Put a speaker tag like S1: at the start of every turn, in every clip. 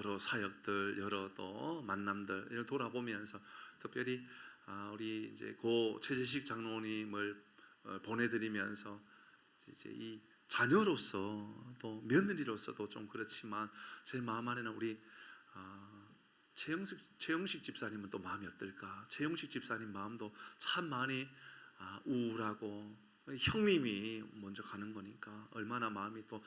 S1: 여러 사역들, 여러 또 만남들 이걸 돌아보면서 특별히 우리 이제 고 최재식 장로님을 보내드리면서 이제 이 자녀로서 또 며느리로서도 좀 그렇지만 제 마음 안에는 우리 최영식 집사님은 또 마음이 어떨까? 최영식 집사님 마음도 참 많이 우울하고 형님이 먼저 가는 거니까 얼마나 마음이 또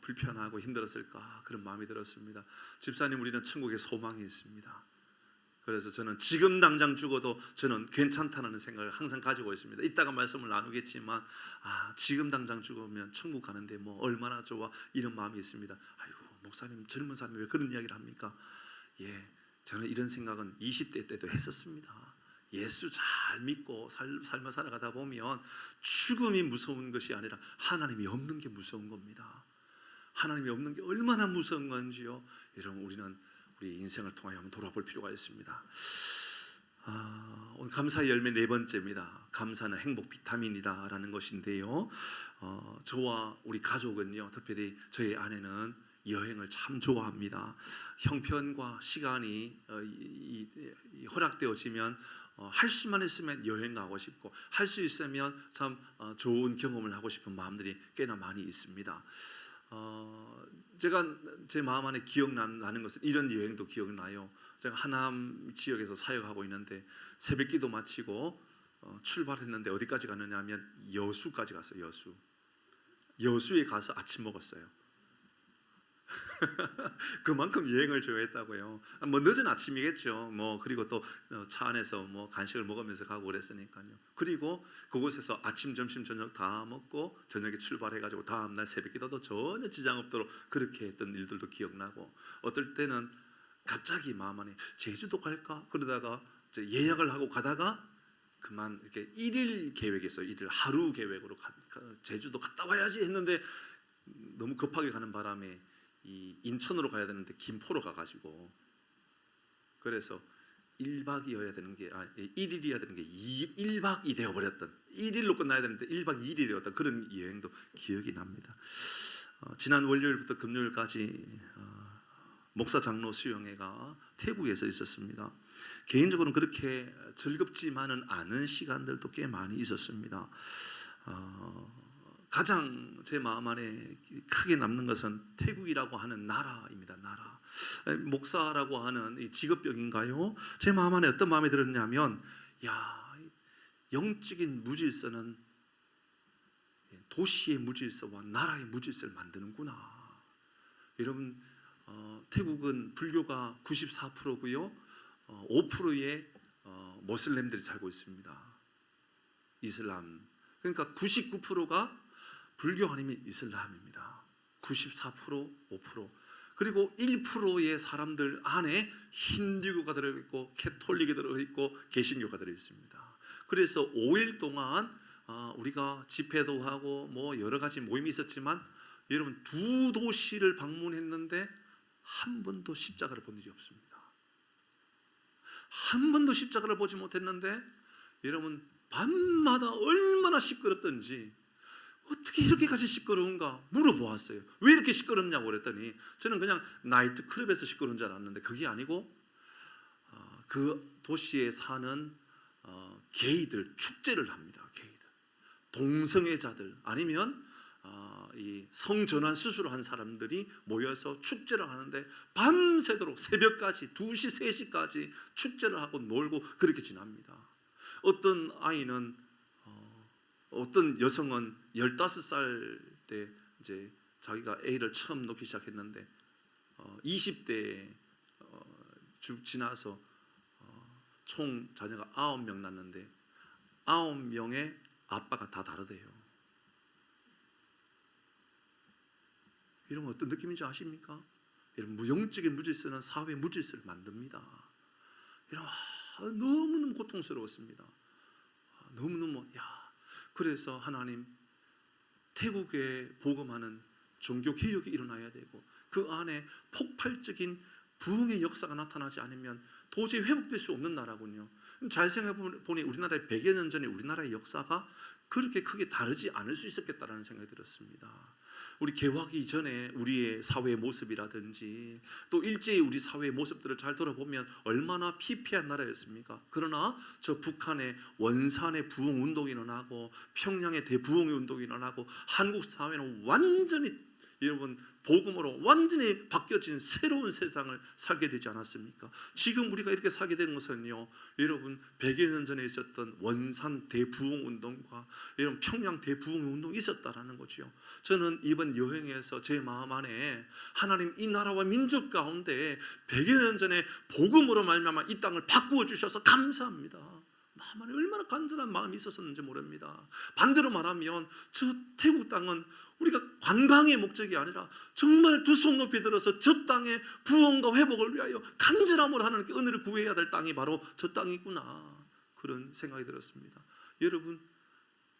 S1: 불편하고 힘들었을까 그런 마음이 들었습니다. 집사님, 우리는 천국에 소망이 있습니다. 그래서 저는 지금 당장 죽어도 저는 괜찮다는 생각을 항상 가지고 있습니다. 이따가 말씀을 나누겠지만 지금 당장 죽으면 천국 가는데 뭐 얼마나 좋아, 이런 마음이 있습니다. 아이고, 목사님 젊은 사람이 왜 그런 이야기를 합니까? 저는 이런 생각은 20대 때도 했었습니다. 예수 잘 믿고 삶을 살아가다 보면 죽음이 무서운 것이 아니라 하나님이 없는 게 무서운 겁니다. 하나님이 없는 게 얼마나 무서운 건지요. 여러분, 우리는 우리 인생을 통하여 한번 돌아볼 필요가 있습니다. 오늘 감사의 열매 네 번째입니다. 감사는 행복 비타민이다라는 것인데요. 저와 우리 가족은요, 특별히 저희 아내는 여행을 참 좋아합니다. 형편과 시간이 허락되어지면 할 수만 있으면 여행 가고 싶고, 할 수 있으면 참 좋은 경험을 하고 싶은 마음들이 꽤나 많이 있습니다. 제가 제 마음 안에 기억나는 것은 이런 여행도 기억나요. 제가 하남 지역에서 사역하고 있는데 새벽기도 마치고 출발했는데 어디까지 갔느냐 하면 여수까지 갔어요. 여수에 가서 아침 먹었어요. 그만큼 여행을 좋아했다고요. 뭐 늦은 아침이겠죠. 뭐 그리고 또 차 안에서 뭐 간식을 먹으면서 가고 그랬으니까요. 그리고 그곳에서 아침, 점심, 저녁 다 먹고 저녁에 출발해가지고 다음날 새벽기도도 전혀 지장 없도록 그렇게 했던 일들도 기억나고, 어떨 때는 갑자기 마음 안에 제주도 갈까 그러다가 이제 예약을 하고 가다가 그만 이렇게 1일 계획했어요. 1일 하루 계획으로 제주도 갔다 와야지 했는데 너무 급하게 가는 바람에 인천으로 가야 되는데 김포로 가가지고, 그래서 1박이어야 되는 게 1일이어야 되는 게 1박이 되어버렸던, 1일로 끝나야 되는데 1박 2일이 되었던 그런 여행도 기억이 납니다. 지난 월요일부터 금요일까지 목사 장로 수영회가 태국에서 있었습니다. 개인적으로는 그렇게 즐겁지만은 않은 시간들도 꽤 많이 있었습니다. 가장 제 마음 안에 크게 남는 것은 태국이라고 하는 나라입니다. 나라. 목사라고 하는 이 직업병인가요? 제 마음 안에 어떤 마음이 들었냐면, 영적인 무질서는 도시의 무질서와 나라의 무질서를 만드는구나. 여러분, 태국은 불교가 94%고요 5%의 모슬렘들이 살고 있습니다. 이슬람. 그러니까 99%가 불교 아니면 이슬람입니다. 94%, 5%. 그리고 1%의 사람들 안에 힌두교가 들어있고 캐톨릭이 들어있고 개신교가 들어있습니다. 그래서 5일 동안 우리가 집회도 하고 뭐 여러 가지 모임이 있었지만, 여러분, 두 도시를 방문했는데 한 번도 십자가를 본 일이 없습니다. 한 번도 십자가를 보지 못했는데, 여러분, 밤마다 얼마나 시끄럽던지, 어떻게 이렇게까지 시끄러운가 물어보았어요. 왜 이렇게 시끄럽냐고 그랬더니, 저는 그냥 나이트클럽에서 시끄러운 줄 알았는데 그게 아니고 그 도시에 사는 게이들 축제를 합니다. 게이들, 동성애자들, 아니면 이 성전환 수술을 한 사람들이 모여서 축제를 하는데 밤새도록 새벽까지 2시, 3시까지 축제를 하고 놀고 그렇게 지납니다. 어떤 아이는, 어떤 여성은 15살 때 이제 자기가 애를 처음 놓기 시작했는데 20대에 지나서 총 자녀가 9명 낳았는데 9명의 아빠가 다 다르대요. 이런 어떤 느낌인지 아십니까? 이런 무용적인 무질서는 사회 무질서를 만듭니다. 이런 너무너무 고통스러웠습니다. 너무너무 그래서 하나님, 태국에 복음하는 종교 개혁이 일어나야 되고 그 안에 폭발적인 부흥의 역사가 나타나지 않으면 도저히 회복될 수 없는 나라군요. 잘 생각해보니 우리나라의 100여 년 전에 우리나라의 역사가 그렇게 크게 다르지 않을 수 있었겠다라는 생각이 들었습니다. 우리 개화기 이전에 우리의 사회의 모습이라든지 또 일제히 우리 사회의 모습들을 잘 돌아보면 얼마나 피폐한 나라였습니까? 그러나 저 북한의 원산의 부흥 운동이 일어나고 평양의 대부흥 운동이 일어나고 한국 사회는 완전히 여러분 복음으로 완전히 바뀌어진 새로운 세상을 살게 되지 않았습니까? 지금 우리가 이렇게 살게 된 것은요, 여러분 100여 년 전에 있었던 원산 대부흥 운동과 이런 평양 대부흥 운동이 있었다라는 거죠. 저는 이번 여행에서 제 마음 안에 하나님 이 나라와 민족 가운데 100여 년 전에 복음으로 말미암아 이 땅을 바꾸어 주셔서 감사합니다. 마음 안에 얼마나 간절한 마음이 있었는지 모릅니다. 반대로 말하면 저 태국 땅은 우리가 관광의 목적이 아니라 정말 두 손 높이 들어서 저 땅의 부흥과 회복을 위하여 간절함으로 하나님께 은혜를 구해야 될 땅이 바로 저 땅이구나, 그런 생각이 들었습니다. 여러분,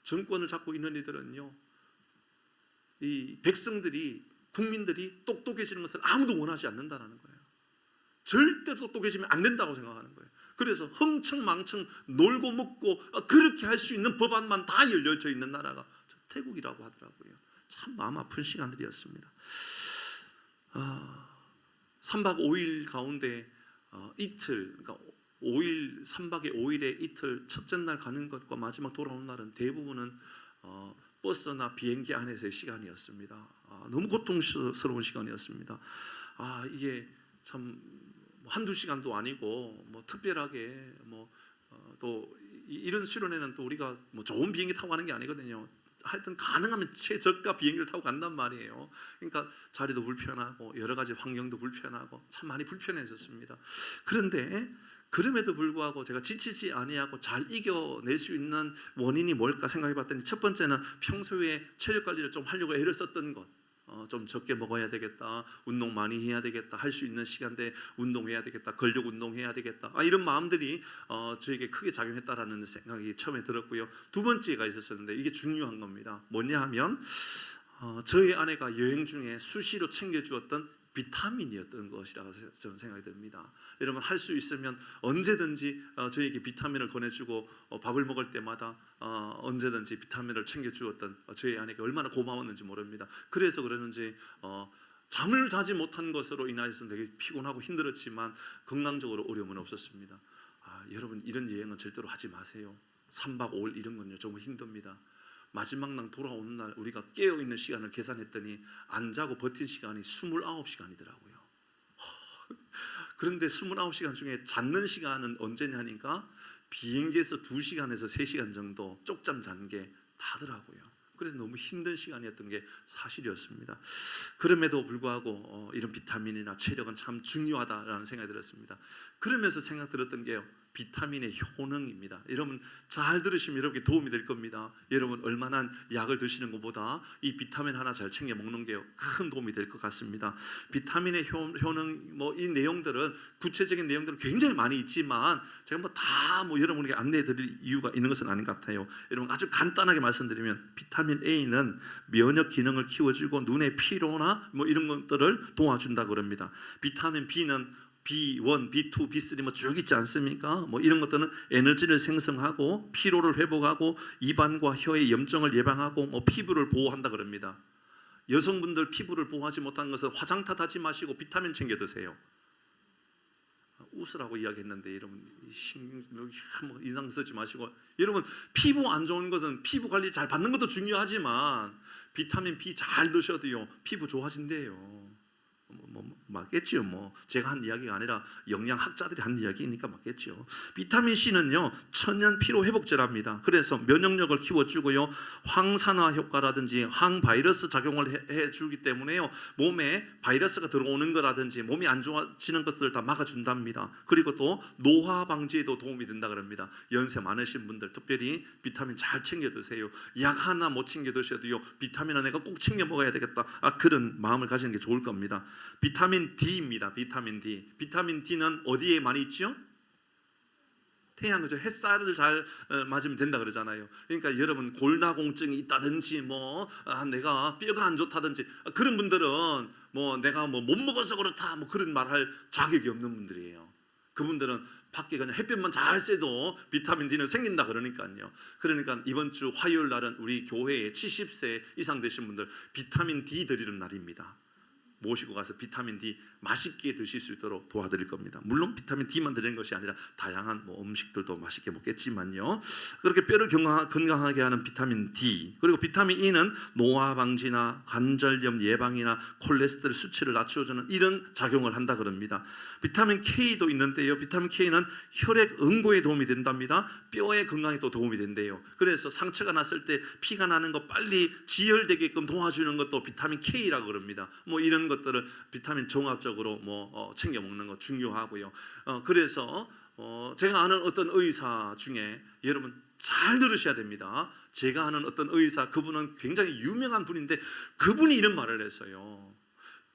S1: 정권을 잡고 있는 이들은요, 이 백성들이, 국민들이 똑똑해지는 것을 아무도 원하지 않는다는 거예요. 절대로 똑똑해지면 안 된다고 생각하는 거예요. 그래서 흥청망청 놀고 먹고 그렇게 할 수 있는 법안만 다 열려져 있는 나라가 저 태국이라고 하더라고요. 참 마음 아픈 시간들이었습니다. 3박 5일 가운데 이틀, 그러니까 5일, 3박에 5일에 이틀, 첫째 날 가는 것과 마지막 돌아오는 날은 대부분은 버스나 비행기 안에서의 시간이었습니다. 너무 고통스러운 시간이었습니다. 이게 참 한두 시간도 아니고 뭐 특별하게 또 이런 수련회는 또 우리가 뭐 좋은 비행기 타고 가는 게 아니거든요. 하여튼 가능하면 최저가 비행기를 타고 간단 말이에요. 그러니까 자리도 불편하고 여러 가지 환경도 불편하고 참 많이 불편했었습니다. 그런데 그럼에도 불구하고 제가 지치지 아니하고 잘 이겨낼 수 있는 원인이 뭘까 생각해 봤더니, 첫 번째는 평소에 체력 관리를 좀 하려고 애를 썼던 것. 좀 적게 먹어야 되겠다, 운동 많이 해야 되겠다, 할 수 있는 시간대 운동해야 되겠다, 근력 운동해야 되겠다, 이런 마음들이 저에게 크게 작용했다라는 생각이 처음에 들었고요. 두 번째가 있었는데 이게 중요한 겁니다. 뭐냐 하면 저희 아내가 여행 중에 수시로 챙겨주었던 비타민이었던 것이라고 저는 생각이 듭니다. 여러분, 할 수 있으면 언제든지 저에게 비타민을 권해주고 밥을 먹을 때마다 언제든지 비타민을 챙겨주었던 저희 아내가 얼마나 고마웠는지 모릅니다. 그래서 그러는지 잠을 자지 못한 것으로 인하여서 되게 피곤하고 힘들었지만 건강적으로 어려움은 없었습니다. 여러분, 이런 여행은 절대로 하지 마세요. 3박 5일 이런 건요 정말 힘듭니다. 마지막 날 돌아오는 날 우리가 깨어있는 시간을 계산했더니 안 자고 버틴 시간이 29시간이더라고요. 그런데 29시간 중에 잤는 시간은 언제냐니까 비행기에서 2시간에서 3시간 정도 쪽잠 잔 게 다더라고요. 그래서 너무 힘든 시간이었던 게 사실이었습니다. 그럼에도 불구하고 이런 비타민이나 체력은 참 중요하다라는 생각이 들었습니다. 그러면서 생각 들었던 게요, 비타민의 효능입니다. 여러분 잘 들으시면 여러분께 도움이 될 겁니다. 여러분 얼마나 약을 드시는 것보다 이 비타민 하나 잘 챙겨 먹는 게 큰 도움이 될 것 같습니다. 비타민의 효능, 이 내용들은 구체적인 내용들은 굉장히 많이 있지만 제가 다 여러분에게 안내해드릴 이유가 있는 것은 아닌 것 같아요. 여러분 아주 간단하게 말씀드리면 비타민 A는 면역 기능을 키워주고 눈의 피로나 이런 것들을 도와준다고 그럽니다. 비타민 B는 B1, B2, B3 쭉 있지 않습니까? 이런 것들은 에너지를 생성하고 피로를 회복하고 입안과 혀의 염증을 예방하고 피부를 보호한다 그럽니다. 여성분들 피부를 보호하지 못한 것은 화장 탓하지 마시고 비타민 챙겨 드세요. 웃으라고 이야기했는데 여러분 인상 쓰지 마시고, 여러분 피부 안 좋은 것은 피부 관리 잘 받는 것도 중요하지만 비타민 B 잘 드셔도요 피부 좋아진대요. 맞겠죠. 제가 한 이야기가 아니라 영양학자들이 한 이야기니까 맞겠죠. 비타민 C는요 천연 피로 회복제랍니다. 그래서 면역력을 키워주고요, 항산화 효과라든지 항바이러스 작용을 해주기 때문에요 몸에 바이러스가 들어오는 거라든지 몸이 안 좋아지는 것들을 다 막아준답니다. 그리고 또 노화 방지에도 도움이 된다 그럽니다. 연세 많으신 분들 특별히 비타민 잘 챙겨 드세요. 약 하나 못 챙겨 드셔도요 비타민은 내가 꼭 챙겨 먹어야 되겠다, 그런 마음을 가지는 게 좋을 겁니다. 비타민 D입니다. 비타민 D. 비타민 D는 어디에 많이 있죠? 태양, 그죠? 햇살을 잘 맞으면 된다 그러잖아요. 그러니까 여러분 골다공증이 있다든지 내가 뼈가 안 좋다든지 그런 분들은 내가 못 먹어서 그렇다 그런 말할 자격이 없는 분들이에요. 그분들은 밖에 그냥 햇볕만 잘 쐬도 비타민 D는 생긴다 그러니까요. 그러니까 이번 주 화요일 날은 우리 교회에 70세 이상 되신 분들 비타민 D 드리는 날입니다. 모시고 가서 비타민 D 맛있게 드실 수 있도록 도와드릴 겁니다. 물론 비타민 D만 드리는 것이 아니라 다양한 음식들도 맛있게 먹겠지만요. 그렇게 뼈를 건강하게 하는 비타민 D, 그리고 비타민 E는 노화 방지나 관절염 예방이나 콜레스테롤 수치를 낮춰주는 이런 작용을 한다 그럽니다. 비타민 K도 있는데요. 비타민 K는 혈액 응고에 도움이 된답니다. 뼈의 건강에 또 도움이 된대요. 그래서 상처가 났을 때 피가 나는 거 빨리 지혈되게끔 도와주는 것도 비타민 K라고 그럽니다. 이런 것들을 비타민 종합적으로 챙겨 먹는 거 중요하고요. 그래서 제가 아는 어떤 의사 중에 여러분 잘 들으셔야 됩니다. 제가 아는 어떤 의사, 그분은 굉장히 유명한 분인데 그분이 이런 말을 했어요.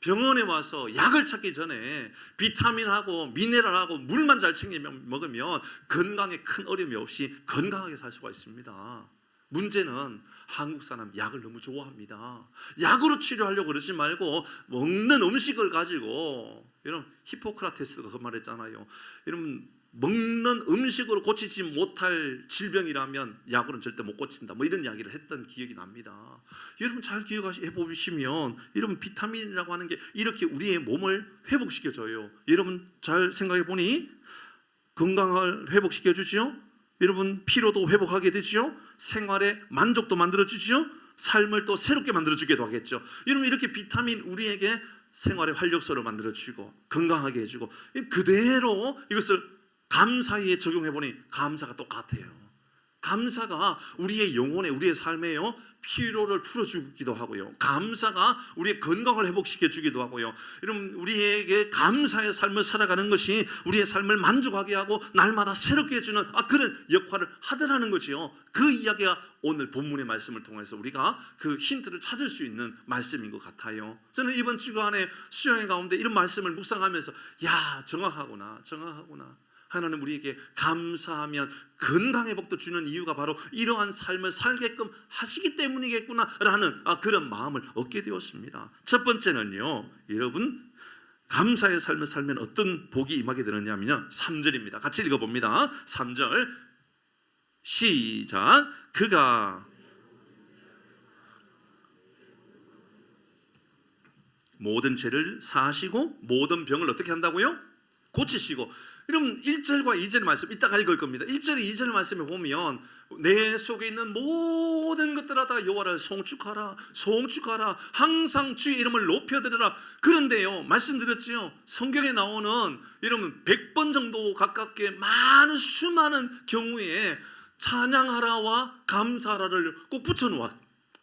S1: 병원에 와서 약을 찾기 전에 비타민하고 미네랄하고 물만 잘 챙겨 먹으면 건강에 큰 어려움이 없이 건강하게 살 수가 있습니다. 문제는 한국 사람 약을 너무 좋아합니다. 약으로 치료하려고 그러지 말고 먹는 음식을 가지고, 여러분 히포크라테스가 그 말했잖아요. 여러분 먹는 음식으로 고치지 못할 질병이라면 약으로는 절대 못 고친다, 이런 이야기를 했던 기억이 납니다. 여러분 잘 기억해 보시면 여러분 비타민이라고 하는 게 이렇게 우리의 몸을 회복시켜줘요. 여러분 잘 생각해 보니 건강을 회복시켜 주지요. 여러분 피로도 회복하게 되지요. 생활의 만족도 만들어주지요. 삶을 또 새롭게 만들어주기도 하겠죠. 여러분 이렇게 비타민 우리에게 생활의 활력소를 만들어주고 건강하게 해주고, 그대로 이것을 감사에 적용해보니 감사가 똑같아요. 감사가 우리의 영혼에, 우리의 삶에요 피로를 풀어주기도 하고요, 감사가 우리의 건강을 회복시켜주기도 하고요. 여러분 우리에게 감사의 삶을 살아가는 것이 우리의 삶을 만족하게 하고 날마다 새롭게 해주는 그런 역할을 하더라는 거지요. 그 이야기가 오늘 본문의 말씀을 통해서 우리가 그 힌트를 찾을 수 있는 말씀인 것 같아요. 저는 이번 주간에 수양회 가운데 이런 말씀을 묵상하면서 정확하구나. 하나님 우리에게 감사하면 건강의 복도 주는 이유가 바로 이러한 삶을 살게끔 하시기 때문이겠구나라는 그런 마음을 얻게 되었습니다. 첫 번째는요, 여러분 감사의 삶을 살면 어떤 복이 임하게 되느냐면요, 3절입니다. 같이 읽어봅니다. 3절 시작. 그가 모든 죄를 사하시고 모든 병을 어떻게 한다고요? 고치시고. 여러분 1절과 2절 말씀 이따가 읽을 겁니다. 1절 2절 말씀에 보면 내 속에 있는 모든 것들아 다 여호와를 송축하라 항상 주의 이름을 높여드리라. 그런데요 말씀드렸지요, 성경에 나오는 여러분 100번 정도 가깝게 많은 수많은 경우에 찬양하라와 감사하라를 꼭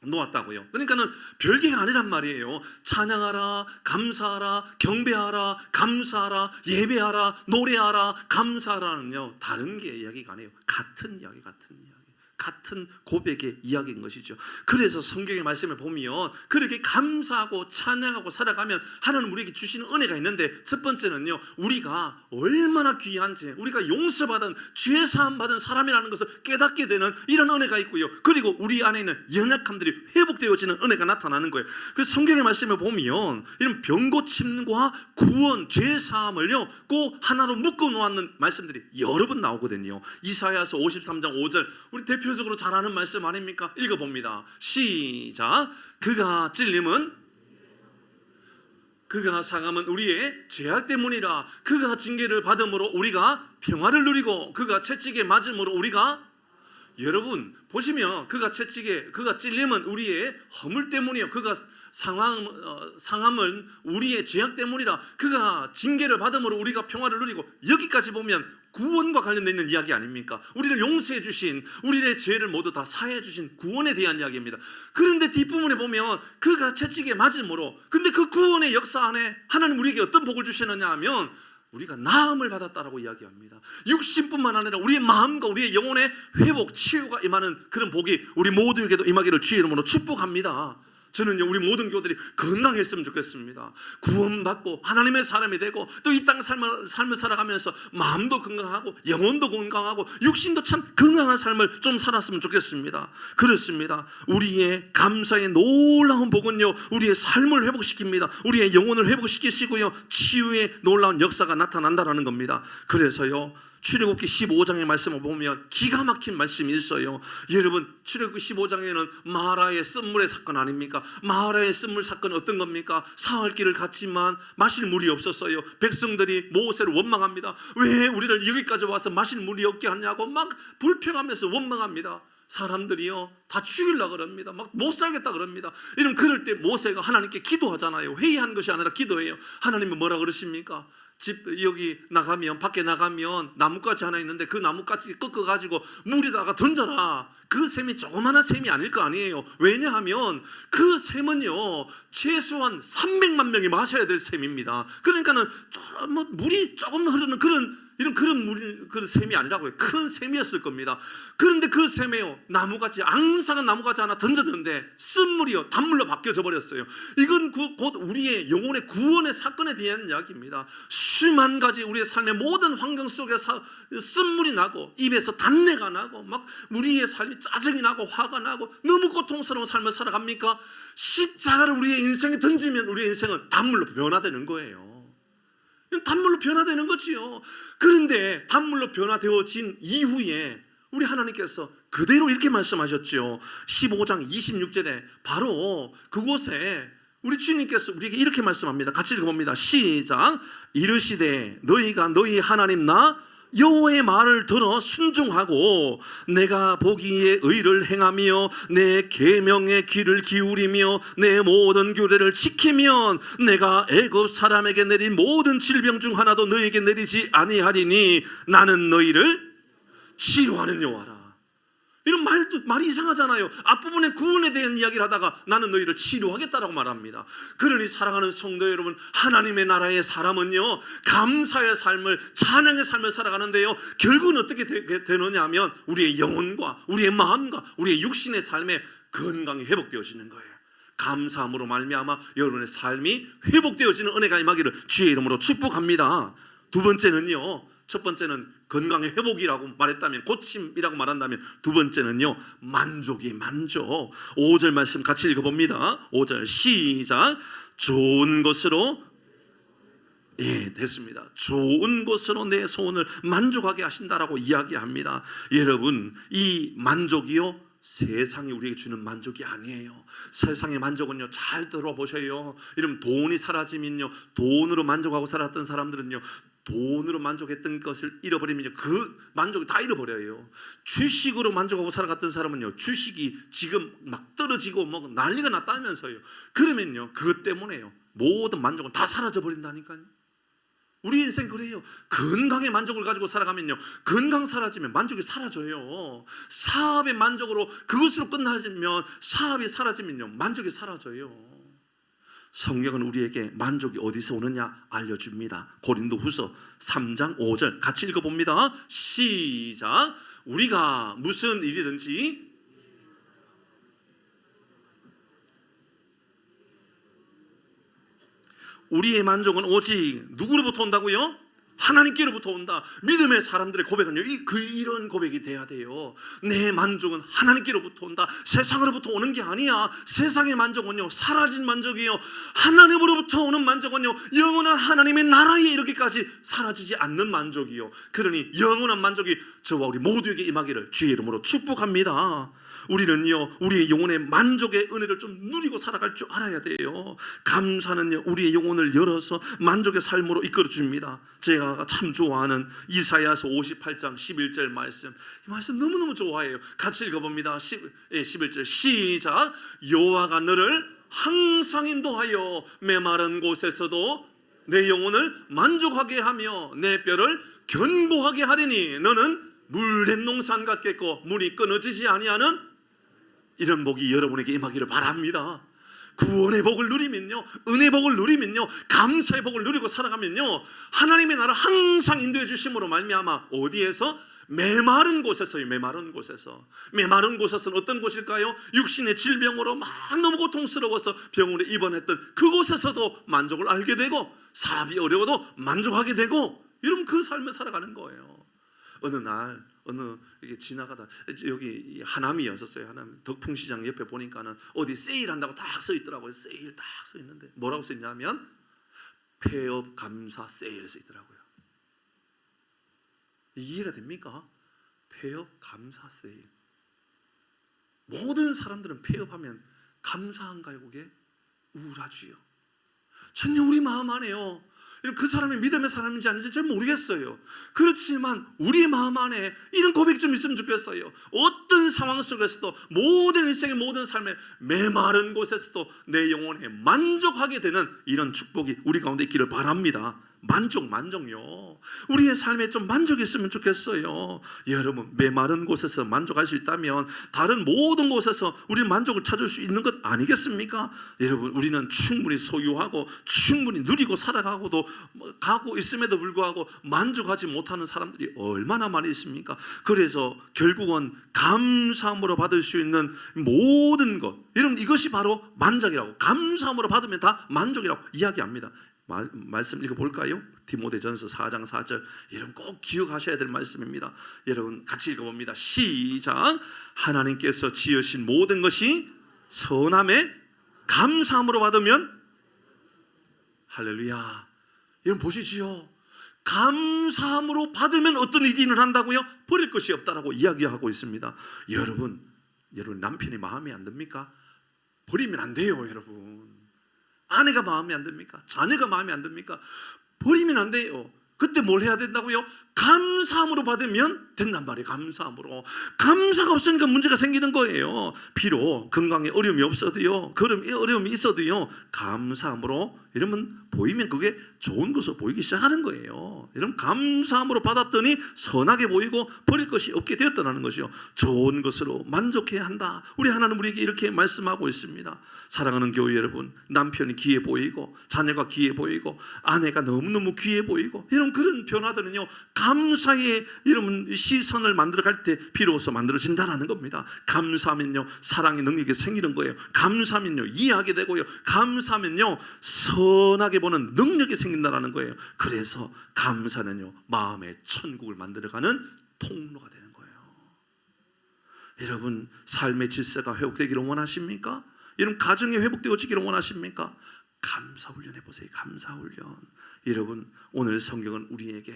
S1: 놓았다고요. 그러니까는 별개가 아니란 말이에요. 찬양하라, 감사하라, 경배하라, 감사하라, 예배하라, 노래하라, 감사하라는요 다른 게 이야기가 아니에요. 같은 이야기, 같은 고백의 이야기인 것이죠. 그래서 성경의 말씀을 보면 그렇게 감사하고 찬양하고 살아가면 하나님 우리에게 주시는 은혜가 있는데, 첫 번째는요, 우리가 얼마나 귀한지, 우리가 용서받은 죄 사함 받은 사람이라는 것을 깨닫게 되는 이런 은혜가 있고요, 그리고 우리 안에 있는 연약함들이 회복되어지는 은혜가 나타나는 거예요. 그래서 성경의 말씀을 보면 이런 병고침과 구원, 죄 사함을요 꼭 하나로 묶어 놓았는 말씀들이 여러 번 나오거든요. 이사야서 53장 5절 우리 대표적으로 잘 아는 말씀 아닙니까? 읽어봅니다. 시작. 그가 찔림은, 그가 상함은 우리의 죄악 때문이라. 그가 징계를 받음으로 우리가 평화를 누리고 그가 채찍에 맞음으로 우리가, 여러분 보시면 그가 찔림은 우리의 허물 때문이요, 그가 상함은 우리의 죄악 때문이라. 그가 징계를 받음으로 우리가 평화를 누리고. 여기까지 보면 구원과 관련되어 있는 이야기 아닙니까? 우리를 용서해 주신, 우리의 죄를 모두 다 사해 주신 구원에 대한 이야기입니다. 그런데 뒷부분에 보면 그가 채찍에 맞음으로, 근데 그 구원의 역사 안에 하나님 우리에게 어떤 복을 주시느냐 하면 우리가 나음을 받았다라고 이야기합니다. 육신뿐만 아니라 우리의 마음과 우리의 영혼의 회복, 치유가 임하는 그런 복이 우리 모두에게도 임하기를 주의 이름으로 축복합니다. 저는요 우리 모든 교들이 건강했으면 좋겠습니다. 구원받고 하나님의 사람이 되고 또 이 땅 삶을 살아가면서 마음도 건강하고 영혼도 건강하고 육신도 참 건강한 삶을 좀 살았으면 좋겠습니다. 그렇습니다. 우리의 감사의 놀라운 복은요 우리의 삶을 회복시킵니다. 우리의 영혼을 회복시키시고요 치유의 놀라운 역사가 나타난다는 겁니다. 그래서요 출애굽기 15장의 말씀을 보면 기가 막힌 말씀이 있어요. 여러분 출애굽기 15장에는 마라의 쓴물의 사건 아닙니까? 마라의 쓴물 사건 어떤 겁니까? 사흘 길을 갔지만 마실 물이 없었어요. 백성들이 모세를 원망합니다. 왜 우리를 여기까지 와서 마실 물이 없게 하냐고 막 불평하면서 원망합니다. 사람들이요 다 죽이려고 그럽니다. 막 못 살겠다 그럽니다. 이런 그럴 때 모세가 하나님께 기도하잖아요. 회의한 것이 아니라 기도해요. 하나님은 뭐라 그러십니까? 집 여기 나가면 밖에 나가면 나뭇가지 하나 있는데 그 나뭇가지 꺾어가지고 물에다가 던져라. 그 샘이 조그마한 샘이 아닐 거 아니에요. 왜냐하면 그 샘은요 최소한 300만 명이 마셔야 될 샘입니다. 그러니까는 뭐 물이 조금 흐르는 그런 샘이 아니라고요. 큰 샘이었을 겁니다. 그런데 그 샘에요 나무가지 앙상한 나무가지 하나 던졌는데 쓴물이요 단물로 바뀌어져 버렸어요. 이건 곧 우리의 영혼의 구원의 사건에 대한 이야기입니다. 수만 가지 우리의 삶의 모든 환경 속에서 쓴물이 나고 입에서 단내가 나고 막 우리의 삶이 짜증이 나고 화가 나고 너무 고통스러운 삶을 살아갑니까? 십자가를 우리의 인생에 던지면 우리의 인생은 단물로 변화되는 거예요. 단물로 변화되는 거지요. 그런데 단물로 변화되어진 이후에 우리 하나님께서 그대로 이렇게 말씀하셨죠. 15장 26절에 바로 그곳에 우리 주님께서 우리에게 이렇게 말씀합니다. 같이 읽어봅니다. 시작. 이르시되 너희가 너희 하나님 나 여호와의 말을 들어 순종하고 내가 보기에 의를 행하며 내 계명에 귀를 기울이며 내 모든 규례를 지키면 내가 애굽 사람에게 내린 모든 질병 중 하나도 너희에게 내리지 아니하리니 나는 너희를 치료하는 여호와라. 이런 말이 이상하잖아요. 앞부분에 구원에 대한 이야기를 하다가 나는 너희를 치료하겠다라고 말합니다. 그러니 사랑하는 성도 여러분, 하나님의 나라의 사람은요 감사의 삶을, 찬양의 삶을 살아가는데요 결국은 어떻게 되느냐 하면 우리의 영혼과 우리의 마음과 우리의 육신의 삶에 건강이 회복되어지는 거예요. 감사함으로 말미암아 여러분의 삶이 회복되어지는 은혜가 임하기를 주의 이름으로 축복합니다. 두 번째는요, 첫 번째는 건강의 회복이라고 말했다면, 고침이라고 말한다면, 두 번째는요 만족. 5절 말씀 같이 읽어봅니다. 5절 시작. 좋은 것으로, 됐습니다. 좋은 것으로 내 소원을 만족하게 하신다라고 이야기합니다. 여러분, 이 만족이요 세상이 우리에게 주는 만족이 아니에요. 세상의 만족은요, 잘 들어보셔요. 이러면 돈이 사라지면요, 돈으로 만족하고 살았던 사람들은요 돈으로 만족했던 것을 잃어버리면 그 만족을 다 잃어버려요. 주식으로 만족하고 살아갔던 사람은요 주식이 지금 막 떨어지고 뭐 난리가 났다면서요. 그러면요 그것 때문에요 모든 만족은 다 사라져 버린다니까요. 우리 인생 그래요. 건강의 만족을 가지고 살아가면요 건강 사라지면 만족이 사라져요. 사업의 만족으로 그것으로 끝나지면, 사업이 사라지면요 만족이 사라져요. 성경은 우리에게 만족이 어디서 오느냐 알려줍니다. 고린도후서 3장 5절 같이 읽어봅니다. 시작. 우리가 무슨 일이든지 우리의 만족은 오직 누구로부터 온다고요? 하나님께로부터 온다. 믿음의 사람들의 고백은요 이런 고백이 돼야 돼요. 내 만족은 하나님께로부터 온다. 세상으로부터 오는 게 아니야. 세상의 만족은요 사라진 만족이요, 하나님으로부터 오는 만족은요 영원한 하나님의 나라에 이르기까지 사라지지 않는 만족이요. 그러니 영원한 만족이 저와 우리 모두에게 임하기를 주의 이름으로 축복합니다. 우리는요 우리의 영혼의 만족의 은혜를 좀 누리고 살아갈 줄 알아야 돼요. 감사는요 우리의 영혼을 열어서 만족의 삶으로 이끌어 줍니다. 제가 참 좋아하는 이사야서 58장 11절 말씀, 이 말씀 너무너무 좋아해요. 같이 읽어봅니다. 11절 시작. 여호와가 너를 항상 인도하여 메마른 곳에서도 내 영혼을 만족하게 하며 내 뼈를 견고하게 하리니 너는 물된 농산 같겠고 물이 끊어지지 아니하는, 이런 복이 여러분에게 임하기를 바랍니다. 구원의 복을 누리면요, 은혜의 복을 누리면요, 감사의 복을 누리고 살아가면요 하나님의 나라 항상 인도해 주심으로 말미암아 어디에서? 메마른 곳에서요. 메마른 곳에서. 메마른 곳에서는 어떤 곳일까요? 육신의 질병으로 막 너무 고통스러워서 병원에 입원했던 그곳에서도 만족을 알게 되고, 사업이 어려워도 만족하게 되고, 이러면 그 삶을 살아가는 거예요. 어느 날 이게 지나가다 여기 하남이었었어요. 하남 덕풍시장 옆에 보니까는 어디 세일한다고 딱 써 있더라고요. 세일 딱 써 있는데 뭐라고 써 있냐면 폐업 감사 세일 써 있더라고요. 이해가 됩니까? 폐업 감사 세일. 모든 사람들은 폐업하면 감사한가요? 그게 우울하지요. 전혀 우리 마음 안에요. 그 사람이 믿음의 사람인지 아닌지 잘 모르겠어요. 그렇지만 우리 마음 안에 이런 고백이 좀 있으면 좋겠어요. 어떤 상황 속에서도, 모든 인생의 모든 삶의 메마른 곳에서도 내 영혼에 만족하게 되는 이런 축복이 우리 가운데 있기를 바랍니다. 만족요. 우리의 삶에 좀 만족이 있으면 좋겠어요. 여러분, 메마른 곳에서 만족할 수 있다면 다른 모든 곳에서 우리 만족을 찾을 수 있는 것 아니겠습니까? 여러분, 우리는 충분히 소유하고 충분히 누리고 살아가고도 가고 있음에도 불구하고 만족하지 못하는 사람들이 얼마나 많이 있습니까? 그래서 결국은 감사함으로 받을 수 있는 모든 것, 여러분, 이것이 바로 만족이라고, 감사함으로 받으면 다 만족이라고 이야기합니다. 말씀 읽어볼까요? 디모데전서 4장 4절. 여러분 꼭 기억하셔야 될 말씀입니다. 여러분 같이 읽어봅니다. 시작. 하나님께서 지으신 모든 것이 선함에 감사함으로 받으면, 할렐루야. 여러분 보시지요. 감사함으로 받으면 어떤 일이 일어난다고요? 버릴 것이 없다라고 이야기하고 있습니다. 여러분 남편이 마음에 안 듭니까? 버리면 안 돼요. 여러분, 아내가 마음에 안 듭니까? 자녀가 마음에 안 듭니까? 버리면 안 돼요. 그때 뭘 해야 된다고요? 감사함으로 받으면 된단 말이에요. 감사함으로. 감사가 없으니까 문제가 생기는 거예요. 비록 건강에 어려움이 없어도요, 어려움이 있어도요, 감사함으로 이러면 보이면 그게 좋은 것으로 보이기 시작하는 거예요. 이러면 감사함으로 받았더니 선하게 보이고 버릴 것이 없게 되었다는 것이요. 좋은 것으로 만족해야 한다. 우리 하나님 우리에게 이렇게 말씀하고 있습니다. 사랑하는 교회 여러분, 남편이 귀해 보이고 자녀가 귀해 보이고 아내가 너무너무 귀해 보이고, 이런 그런 변화들은요, 감사의 여러분 시선을 만들어갈 때 비로소 만들어진다는 겁니다. 감사하면요, 사랑의 능력이 생기는 거예요. 감사하면요, 이해하게 되고요, 감사하면요, 선하게 보는 능력이 생긴다는 거예요. 그래서 감사는요, 마음의 천국을 만들어가는 통로가 되는 거예요. 여러분, 삶의 질서가 회복되기를 원하십니까? 여러분, 가정이 회복되어지기를 원하십니까? 감사 훈련 해보세요. 감사 훈련. 여러분, 오늘 성경은 우리에게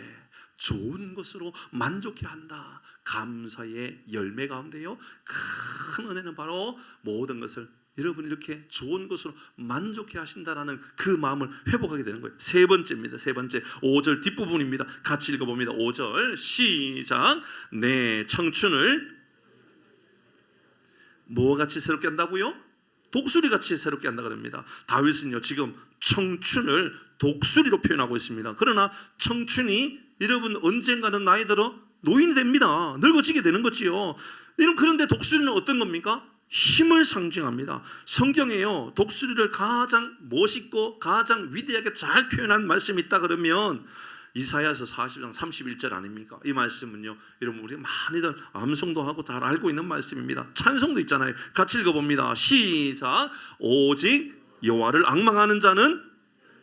S1: 좋은 것으로 만족해야 한다. 감사의 열매 가운데요, 큰 은혜는 바로 모든 것을 여러분 이렇게 좋은 것으로 만족해 하신다라는 그 마음을 회복하게 되는 거예요. 세 번째입니다. 세 번째 5절 뒷부분입니다. 같이 읽어봅니다. 5절 시작. 내 청춘을 뭐같이 새롭게 한다고요? 독수리같이 새롭게 한다 그럽니다. 다윗은요, 지금 청춘을 독수리로 표현하고 있습니다. 그러나 청춘이 여러분 언젠가는 나이 들어 노인이 됩니다. 늙어지게 되는 거지요. 그런데 독수리는 어떤 겁니까? 힘을 상징합니다. 성경에요, 독수리를 가장 멋있고 가장 위대하게 잘 표현한 말씀이 있다 그러면 이사야서 40장 31절 아닙니까? 이 말씀은요, 여러분 우리 많이들 암송도 하고 다 알고 있는 말씀입니다. 찬송도 있잖아요. 같이 읽어봅니다. 시작. 오직 여호와를 앙망하는 자는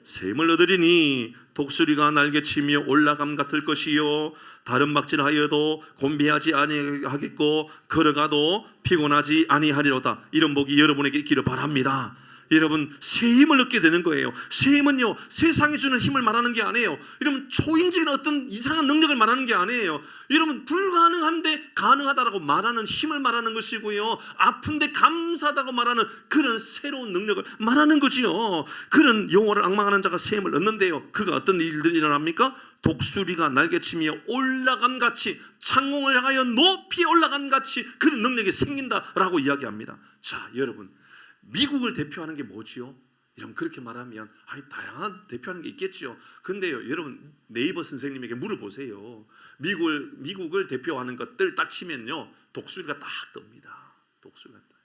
S1: 샘을 얻으리니 독수리가 날개치며 올라감 같을 것이요, 다른 박질하여도 곤비하지 아니하겠고 걸어가도 피곤하지 아니하리로다. 이런 복이 여러분에게 있기를 바랍니다. 여러분, 새 힘을 얻게 되는 거예요. 새 힘은요, 세상이 주는 힘을 말하는 게 아니에요. 여러분, 초인적인 어떤 이상한 능력을 말하는 게 아니에요. 여러분, 불가능한데 가능하다라고 말하는 힘을 말하는 것이고요, 아픈데 감사하다고 말하는 그런 새로운 능력을 말하는 거지요. 그런 영혼을 앙망하는 자가 새 힘을 얻는데요, 그가 어떤 일들이 일어납니까? 독수리가 날개치며 올라간 같이, 창공을 향하여 높이 올라간 같이 그런 능력이 생긴다라고 이야기합니다. 자, 여러분, 미국을 대표하는 게 뭐지요? 이런 그렇게 말하면 다양한 대표하는 게 있겠지요. 근데요, 여러분 네이버 선생님에게 물어보세요. 미국을 대표하는 것들 딱 치면요, 독수리가 딱 뜹니다. 독수리가 떠요.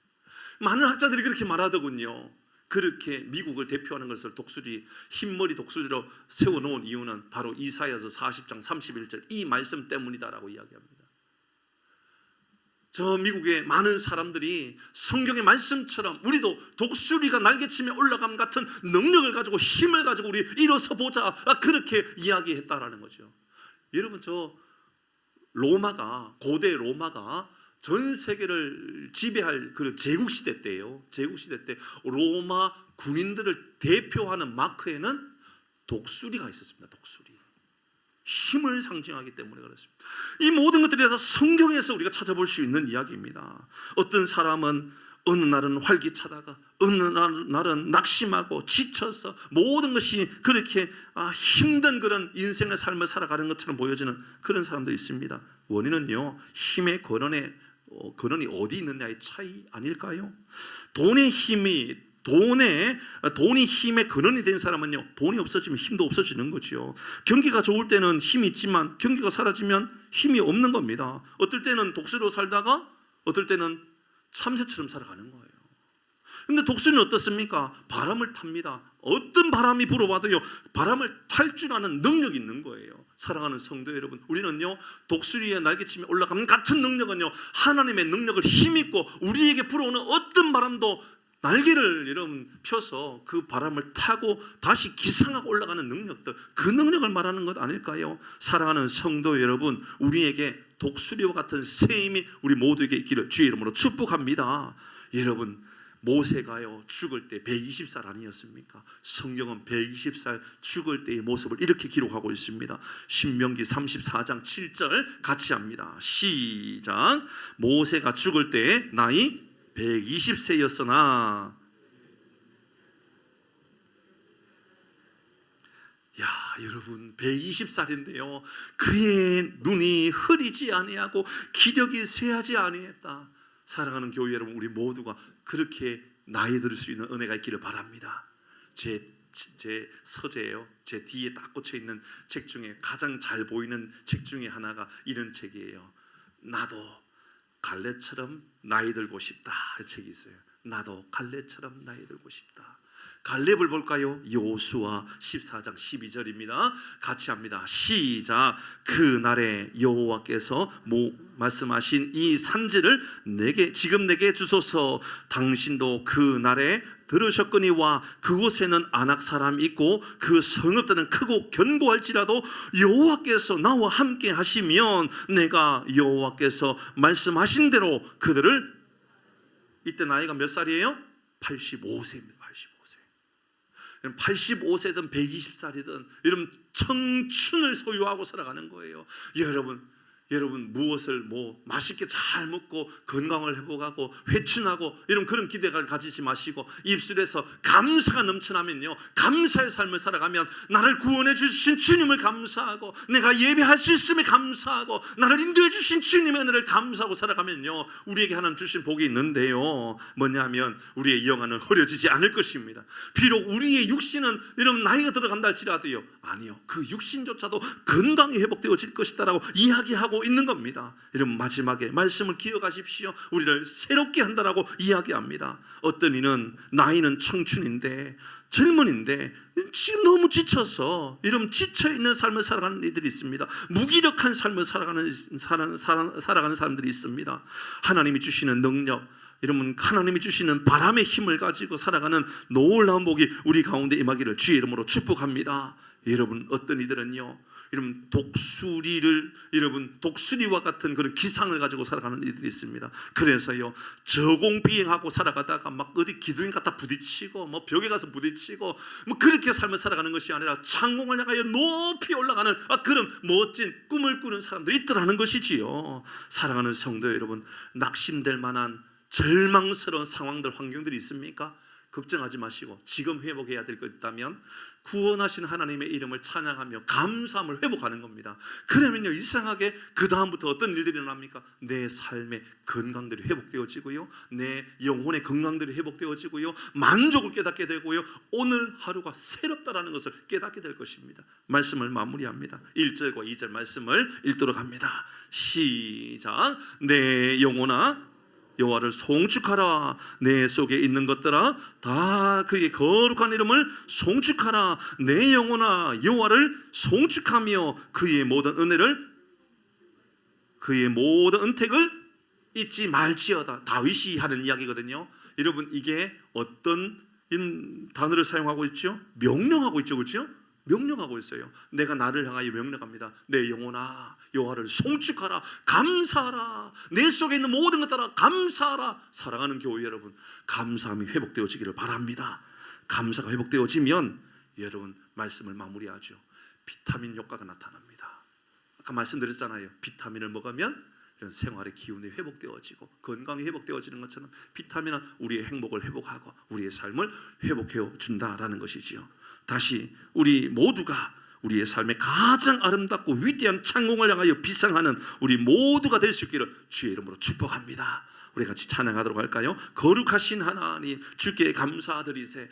S1: 많은 학자들이 그렇게 말하더군요. 그렇게 미국을 대표하는 것을 독수리, 흰머리 독수리로 세워놓은 이유는 바로 이사야서 40장 31절 이 말씀 때문이다라고 이야기합니다. 저 미국의 많은 사람들이 성경의 말씀처럼 우리도 독수리가 날개치며 올라감 같은 능력을 가지고 힘을 가지고 우리 일어서 보자, 그렇게 이야기했다라는 거죠. 여러분, 저 로마가, 고대 로마가 전 세계를 지배할 그런 제국시대 때예요. 제국시대 때 로마 군인들을 대표하는 마크에는 독수리가 있었습니다. 독수리. 힘을 상징하기 때문에 그렇습니다. 이 모든 것들이 다 성경에서 우리가 찾아볼 수 있는 이야기입니다. 어떤 사람은 어느 날은 활기차다가 어느 날은 낙심하고 지쳐서 모든 것이 그렇게 힘든 그런 인생의 삶을 살아가는 것처럼 보여지는 그런 사람들이 있습니다. 원인은요, 힘의 근원이 어디 있느냐의 차이 아닐까요? 돈이 힘의 근원이 된 사람은요, 돈이 없어지면 힘도 없어지는 거죠. 경기가 좋을 때는 힘이 있지만 경기가 사라지면 힘이 없는 겁니다. 어떨 때는 독수리로 살다가 어떨 때는 참새처럼 살아가는 거예요. 근데 독수리는 어떻습니까? 바람을 탑니다. 어떤 바람이 불어와도요, 바람을 탈 줄 아는 능력이 있는 거예요. 사랑하는 성도 여러분, 우리는요, 독수리의 날개치며 올라가는 같은 능력은요, 하나님의 능력을 힘입고 우리에게 불어오는 어떤 바람도 날개를 여러분 펴서 그 바람을 타고 다시 기상하고 올라가는 능력들, 그 능력을 말하는 것 아닐까요? 사랑하는 성도 여러분, 우리에게 독수리와 같은 새 힘이 우리 모두에게 있기를 주의 이름으로 축복합니다. 여러분, 모세가요 죽을 때 120살 아니었습니까? 성경은 120살 죽을 때의 모습을 이렇게 기록하고 있습니다. 신명기 34장 7절 같이 합니다. 시작. 모세가 죽을 때 나이 120세였으나 여러분 120살인데요 그의 눈이 흐리지 아니하고 기력이 쇠하지 아니했다. 사랑하는 교회 여러분, 우리 모두가 그렇게 나이 들을 수 있는 은혜가 있기를 바랍니다. 제 서재예요. 제 뒤에 딱 꽂혀 있는 책 중에 가장 잘 보이는 책 중에 하나가 이런 책이에요. 나도 갈렙처럼 나이 들고 싶다. 이 책이 있어요. 나도 갈렙처럼 나이 들고 싶다. 갈렙을 볼까요? 여호수아 14장 12절입니다. 같이 합니다. 시작. 그날에 여호와께서 말씀하신 이 산지를 지금 내게 주소서. 당신도 그날에 들으셨거니와 그곳에는 아낙 사람이 있고 그 성읍들은 크고 견고할지라도 여호와께서 나와 함께 하시면 내가 여호와께서 말씀하신 대로 그들을, 이때 나이가 몇 살이에요? 85세입니다. 85세든 120살이든 여러분 청춘을 소유하고 살아가는 거예요. 여러분 무엇을 맛있게 잘 먹고 건강을 회복하고 회춘하고 이런 그런 기대를 가지지 마시고 입술에서 감사가 넘쳐나면요, 감사의 삶을 살아가면 나를 구원해 주신 주님을 감사하고 내가 예배할 수 있음에 감사하고 나를 인도해 주신 주님의 은혜를 감사하고 살아가면요, 우리에게 하나님 주신 복이 있는데요, 뭐냐면 우리의 영혼은 흐려지지 않을 것입니다. 비록 우리의 육신은 여러분 나이가 들어간다 할지라도요, 아니요, 그 육신조차도 건강히 회복되어질 것이다라고 이야기하고 있는 겁니다. 여러분 마지막에 말씀을 기억하십시오. 우리를 새롭게 한다라고 이야기합니다. 어떤 이는 나이는 청춘인데 젊은인데 지금 너무 지쳐서 이런 지쳐있는 삶을 살아가는 이들이 있습니다. 무기력한 삶을 살아가는 사람들이 있습니다. 하나님이 주시는 능력, 여러분 하나님이 주시는 바람의 힘을 가지고 살아가는 놀라운 복이 우리 가운데 임하기를 주의 이름으로 축복합니다. 여러분 어떤 이들은요, 여러분 독수리와 같은 그런 기상을 가지고 살아가는 이들이 있습니다. 그래서요 저공비행하고 살아가다가 막 어디 기둥에 갖다 부딪히고 벽에 가서 부딪히고 그렇게 삶을 살아가는 것이 아니라 창공을 향하여 높이 올라가는 그런 멋진 꿈을 꾸는 사람들이 있더라는 것이지요. 사랑하는 성도 여러분, 낙심될 만한 절망스러운 상황들, 환경들이 있습니까? 걱정하지 마시고 지금 회복해야 될 것 있다면 구원하신 하나님의 이름을 찬양하며 감사함을 회복하는 겁니다. 그러면요 이상하게 그 다음부터 어떤 일들이 일어납니까? 내 삶의 건강들이 회복되어지고요, 내 영혼의 건강들이 회복되어지고요, 만족을 깨닫게 되고요, 오늘 하루가 새롭다라는 것을 깨닫게 될 것입니다. 말씀을 마무리합니다. 1절과 2절 말씀을 읽도록 합니다. 시작. 내 영혼아 여호와를 송축하라. 내 속에 있는 것들아 다 그의 거룩한 이름을 송축하라. 내 영혼아 여호와를 송축하며 그의 모든 은혜를, 그의 모든 은택을 잊지 말지어다. 다윗이 하는 이야기거든요. 여러분 이게 어떤 단어를 사용하고 있죠? 명령하고 있죠, 그렇죠? 명령하고 있어요. 내가 나를 향하여 명령합니다. 내 영혼아 여호와를 송축하라, 감사하라. 내 속에 있는 모든 것 따라 감사하라. 사랑하는 교회 여러분, 감사함이 회복되어지기를 바랍니다. 감사가 회복되어지면 여러분 말씀을 마무리하죠. 비타민 효과가 나타납니다. 아까 말씀드렸잖아요. 비타민을 먹으면 이런 생활의 기운이 회복되어지고 건강이 회복되어지는 것처럼 비타민은 우리의 행복을 회복하고 우리의 삶을 회복해 준다라는 것이지요. 다시 우리 모두가 우리의 삶의 가장 아름답고 위대한 창공을 향하여 비상하는 우리 모두가 될 수 있기를 주의 이름으로 축복합니다. 우리 같이 찬양하도록 할까요? 거룩하신 하나님, 주께 감사드리세.